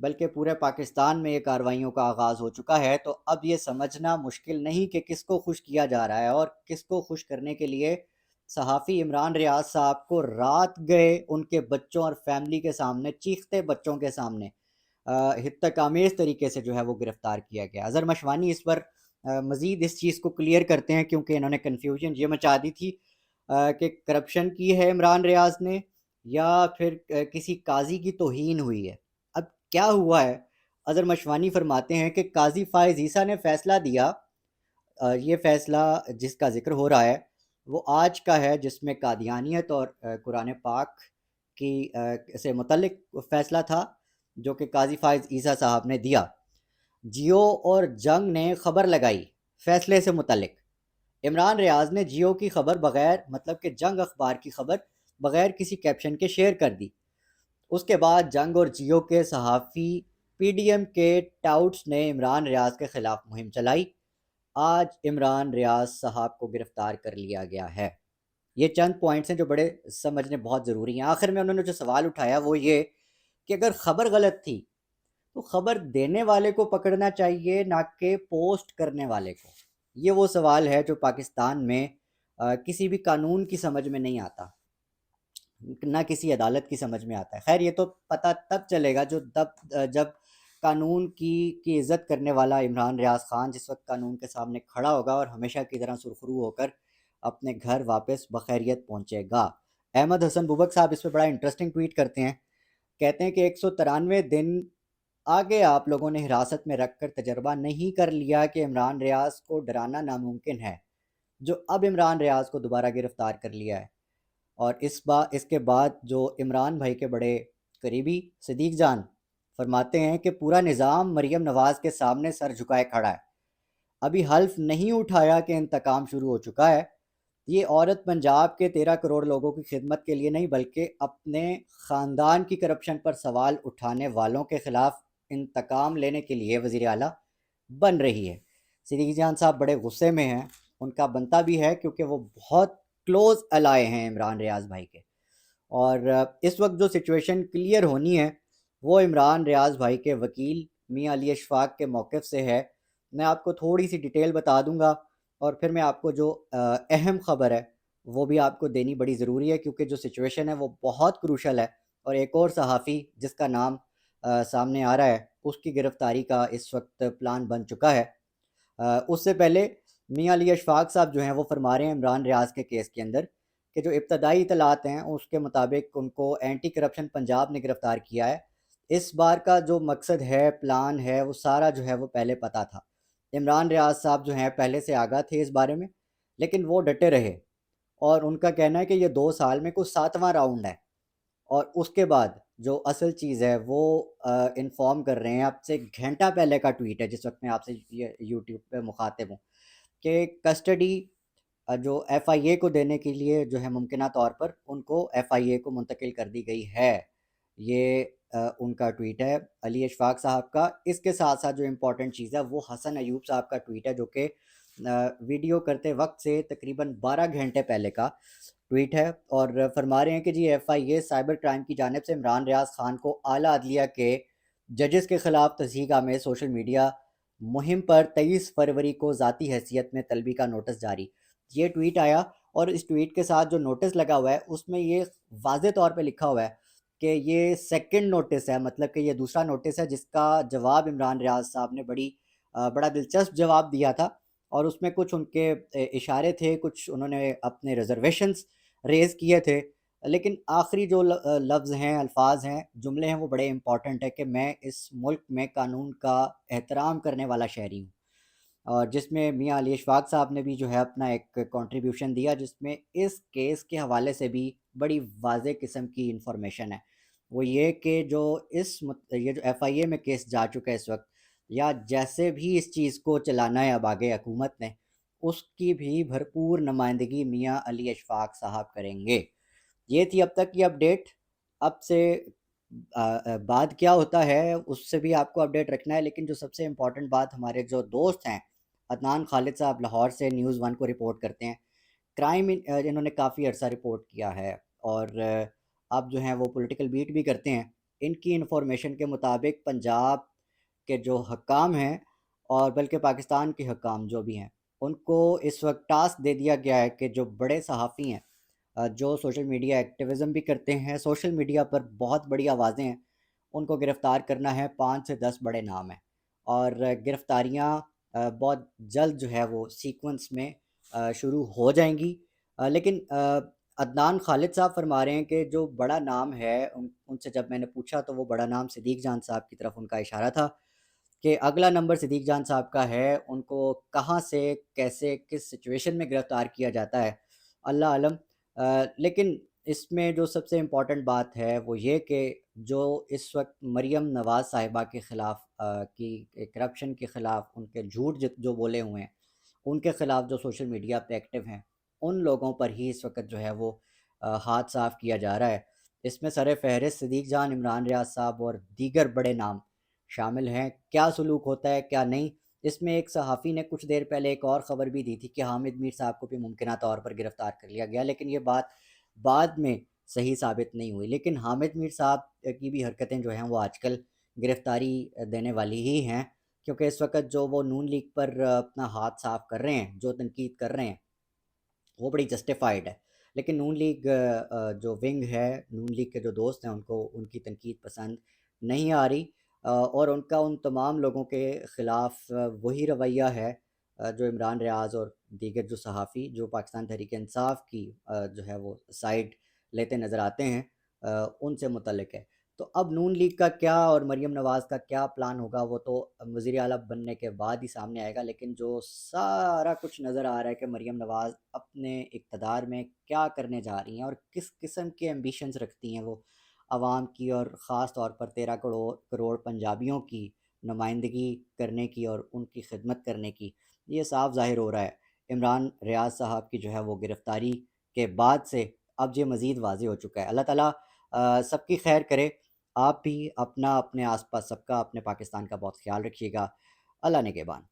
بلکہ پورے پاکستان میں یہ کارروائیوں کا آغاز ہو چکا ہے۔ تو اب یہ سمجھنا مشکل نہیں کہ کس کو خوش کیا جا رہا ہے، اور کس کو خوش کرنے کے لیے صحافی عمران ریاض صاحب کو رات گئے ان کے بچوں اور فیملی کے سامنے، چیختے بچوں کے سامنے ہتک آمیز طریقے سے جو ہے وہ گرفتار کیا گیا۔ اظہر مشوانی اس پر مزید اس چیز کو کلیئر کرتے ہیں، کیونکہ انہوں نے کنفیوژن یہ مچا دی تھی کہ کرپشن کی ہے عمران ریاض نے، یا پھر کسی قاضی کی توہین ہوئی ہے۔ اب کیا ہوا ہے؟ اظہر مشوانی فرماتے ہیں کہ قاضی فائز عیسیٰ نے فیصلہ دیا، یہ فیصلہ جس کا ذکر ہو رہا ہے وہ آج کا ہے، جس میں قادیانیت اور قرآن پاک کی سے متعلق فیصلہ تھا جو کہ قاضی فائز عیسیٰ صاحب نے دیا۔ جیو اور جنگ نے خبر لگائی فیصلے سے متعلق۔ عمران ریاض نے جیو کی خبر بغیر، مطلب کہ جنگ اخبار کی خبر بغیر کسی کیپشن کے شیئر کر دی۔ اس کے بعد جنگ اور جیو کے صحافی پی ڈی ایم کے ٹاؤٹس نے عمران ریاض کے خلاف مہم چلائی۔ آج عمران ریاض صاحب کو گرفتار کر لیا گیا ہے۔ یہ چند پوائنٹس ہیں جو بڑے سمجھنے بہت ضروری ہیں۔ آخر میں انہوں نے جو سوال اٹھایا وہ یہ کہ اگر خبر غلط تھی تو خبر دینے والے کو پکڑنا چاہیے، نہ کہ پوسٹ کرنے والے کو۔ یہ وہ سوال ہے جو پاکستان میں کسی بھی قانون کی سمجھ میں نہیں آتا، نہ کسی عدالت کی سمجھ میں آتا ہے۔ خیر، یہ تو پتہ تب چلے گا جب قانون کی عزت کرنے والا عمران ریاض خان جس وقت قانون کے سامنے کھڑا ہوگا اور ہمیشہ کی طرح سرخرو ہو کر اپنے گھر واپس بخیریت پہنچے گا۔ احمد حسن بوبک صاحب اس پہ بڑا انٹرسٹنگ ٹویٹ کرتے ہیں، کہتے ہیں کہ 193 دن آگے آپ لوگوں نے حراست میں رکھ کر تجربہ نہیں کر لیا کہ عمران ریاض کو ڈرانا ناممکن ہے، جو اب عمران ریاض کو دوبارہ گرفتار کر لیا ہے۔ اور اس کے بعد جو عمران بھائی کے بڑے قریبی صدیق جان فرماتے ہیں کہ پورا نظام مریم نواز کے سامنے سر جھکائے کھڑا ہے، ابھی حلف نہیں اٹھایا کہ انتقام شروع ہو چکا ہے۔ یہ عورت پنجاب کے 13 کروڑ لوگوں کی خدمت کے لیے نہیں بلکہ اپنے خاندان کی کرپشن پر سوال اٹھانے والوں کے خلاف انتقام لینے کے لیے وزیر اعلیٰ بن رہی ہے۔ صدیق جان صاحب بڑے غصے میں ہیں، ان کا بنتا بھی ہے کیونکہ وہ بہت کلوز الائے ہیں عمران ریاض بھائی کے، اور اس وقت جو سچویشن کلیئر ہونی ہے وہ عمران ریاض بھائی کے وکیل میاں علی اشفاق کے موقف سے ہے۔ میں آپ کو تھوڑی سی ڈیٹیل بتا دوں گا، اور پھر میں آپ کو جو اہم خبر ہے وہ بھی آپ کو دینی بڑی ضروری ہے، کیونکہ جو سچویشن ہے وہ بہت کروشل ہے، اور ایک اور صحافی جس کا نام سامنے آ رہا ہے اس کی گرفتاری کا اس وقت پلان بن چکا ہے۔ اس سے پہلے میاں علی اشفاق صاحب جو ہیں وہ فرما رہے ہیں عمران ریاض کے کیس کے اندر کہ جو ابتدائی اطلاعات ہیں اس کے مطابق ان کو اینٹی کرپشن پنجاب نے گرفتار کیا ہے۔ اس بار کا جو مقصد ہے، پلان ہے، وہ سارا جو ہے وہ پہلے پتہ تھا۔ عمران ریاض صاحب جو ہیں پہلے سے آگاہ تھے اس بارے میں، لیکن وہ ڈٹے رہے، اور ان کا کہنا ہے کہ یہ 2 سال میں کوئی 7واں راؤنڈ ہے، اور اس کے بعد جو اصل چیز ہے وہ انفارم کر رہے ہیں۔ اب سے گھنٹہ پہلے کا ٹویٹ ہے جس وقت میں آپ سے یوٹیوب پہ مخاطب ہوں، کہ کسٹڈی جو ایف آئی اے کو دینے کے لیے جو ہے ممکنہ طور پر ان کو ایف آئی اے کو منتقل کر دی گئی ہے۔ یہ ان کا ٹویٹ ہے علی اشفاق صاحب کا۔ اس کے ساتھ ساتھ جو امپورٹنٹ چیز ہے وہ حسن ایوب صاحب کا ٹویٹ ہے، جو کہ ویڈیو کرتے وقت سے تقریباً 12 گھنٹے پہلے کا ٹویٹ ہے، اور فرما رہے ہیں کہ جی F I A cyber crime کی جانب سے عمران ریاض خان کو اعلیٰ عدلیہ کے ججز کے خلاف تصحیح میں سوشل میڈیا مہم پر 23 فروری کو ذاتی حیثیت میں طلبی کا نوٹس جاری۔ یہ ٹویٹ آیا، اور اس ٹویٹ کے ساتھ جو نوٹس لگا ہوا ہے اس میں یہ واضح طور پہ لکھا ہوا ہے کہ یہ سیکنڈ نوٹس ہے، مطلب کہ یہ دوسرا نوٹس ہے جس کا جواب عمران ریاض صاحب نے بڑا دلچسپ جواب دیا تھا، اور اس میں کچھ ان کے اشارے تھے، کچھ انہوں نے اپنے ریزرویشنز ریز کیے تھے، لیکن آخری جو لفظ ہیں، الفاظ ہیں، جملے ہیں، وہ بڑے امپورٹنٹ ہے کہ میں اس ملک میں قانون کا احترام کرنے والا شہری ہوں، اور جس میں میاں علی اشفاق صاحب نے بھی جو ہے اپنا ایک کنٹریبیوشن دیا، جس میں اس کیس کے حوالے سے بھی بڑی واضح قسم کی انفارمیشن ہے۔ وہ یہ کہ یہ جو ایف آئی اے میں کیس جا چکا ہے اس وقت، یا جیسے بھی اس چیز کو چلانا ہے اب آگے حکومت نے، اس کی بھی بھرپور نمائندگی میاں علی اشفاق صاحب کریں گے۔ یہ تھی اب تک کی اپڈیٹ۔ اب سے بعد کیا ہوتا ہے اس سے بھی آپ کو اپڈیٹ رکھنا ہے، لیکن جو سب سے امپورٹنٹ بات، ہمارے جو دوست ہیں عدنان خالد صاحب لاہور سے نیوز 1 کو رپورٹ کرتے ہیں، کرائم انہوں نے کافی عرصہ رپورٹ کیا ہے، اور اب جو ہیں وہ پولیٹیکل بیٹ بھی کرتے ہیں، ان کی انفارمیشن کے مطابق پنجاب کے جو حکام ہیں اور بلکہ پاکستان کے حکام جو بھی ہیں ان کو اس وقت ٹاسک دے دیا گیا ہے کہ جو بڑے صحافی ہیں جو سوشل میڈیا ایکٹیویزم بھی کرتے ہیں، سوشل میڈیا پر بہت بڑی آوازیں ہیں، ان کو گرفتار کرنا ہے۔ 5 سے 10 بڑے نام ہیں اور گرفتاریاں بہت جلد جو ہے وہ سیکونس میں شروع ہو جائیں گی۔ لیکن عدنان خالد صاحب فرما رہے ہیں کہ جو بڑا نام ہے ان سے جب میں نے پوچھا تو وہ بڑا نام صدیق جان صاحب کی طرف ان کا اشارہ تھا کہ اگلا نمبر صدیق جان صاحب کا ہے۔ ان کو کہاں سے کیسے کس سچویشن میں گرفتار کیا جاتا ہے اللہ عالم۔ لیکن اس میں جو سب سے امپورٹنٹ بات ہے وہ یہ کہ جو اس وقت مریم نواز صاحبہ کے خلاف کی کرپشن کے خلاف ان کے جھوٹ جو بولے ہوئے ہیں ان کے خلاف جو سوشل میڈیا پہ ایکٹیو ہیں ان لوگوں پر ہی اس وقت جو ہے وہ ہاتھ صاف کیا جا رہا ہے۔ اس میں سر فہرست صدیق جان، عمران ریاض صاحب اور دیگر بڑے نام شامل ہیں۔ کیا سلوک ہوتا ہے کیا نہیں، اس میں ایک صحافی نے کچھ دیر پہلے ایک اور خبر بھی دی تھی کہ حامد میر صاحب کو بھی ممکنہ طور پر گرفتار کر لیا گیا، لیکن یہ بات بعد میں صحیح ثابت نہیں ہوئی۔ لیکن حامد میر صاحب کی بھی حرکتیں جو ہیں وہ آج کل گرفتاری دینے والی ہی ہیں، کیونکہ اس وقت جو وہ نون لیگ پر اپنا ہاتھ صاف کر رہے ہیں، جو تنقید کر رہے ہیں وہ بڑی جسٹیفائڈ ہے۔ لیکن نون لیگ جو ونگ ہے، نون لیگ کے جو دوست ہیں ان کو ان کی تنقید پسند نہیں آ رہی اور ان کا ان تمام لوگوں کے خلاف وہی رویہ ہے جو عمران ریاض اور دیگر جو صحافی جو پاکستان تحریک انصاف کی جو ہے وہ سائڈ لیتے نظر آتے ہیں ان سے متعلق ہے۔ تو اب نون لیگ کا کیا اور مریم نواز کا کیا پلان ہوگا وہ تو وزیر اعلیٰ بننے کے بعد ہی سامنے آئے گا، لیکن جو سارا کچھ نظر آ رہا ہے کہ مریم نواز اپنے اقتدار میں کیا کرنے جا رہی ہیں اور کس قسم کے ایمبیشنز رکھتی ہیں وہ عوام کی اور خاص طور پر 13 کروڑ پنجابیوں کی نمائندگی کرنے کی اور ان کی خدمت کرنے کی، یہ صاف ظاہر ہو رہا ہے۔ عمران ریاض صاحب کی جو ہے وہ گرفتاری کے بعد سے اب یہ مزید واضح ہو چکا ہے۔ اللہ تعالیٰ سب کی خیر کرے۔ آپ بھی اپنا، اپنے آس پاس سب کا، اپنے پاکستان کا بہت خیال رکھیے گا۔ اللہ نگہبان۔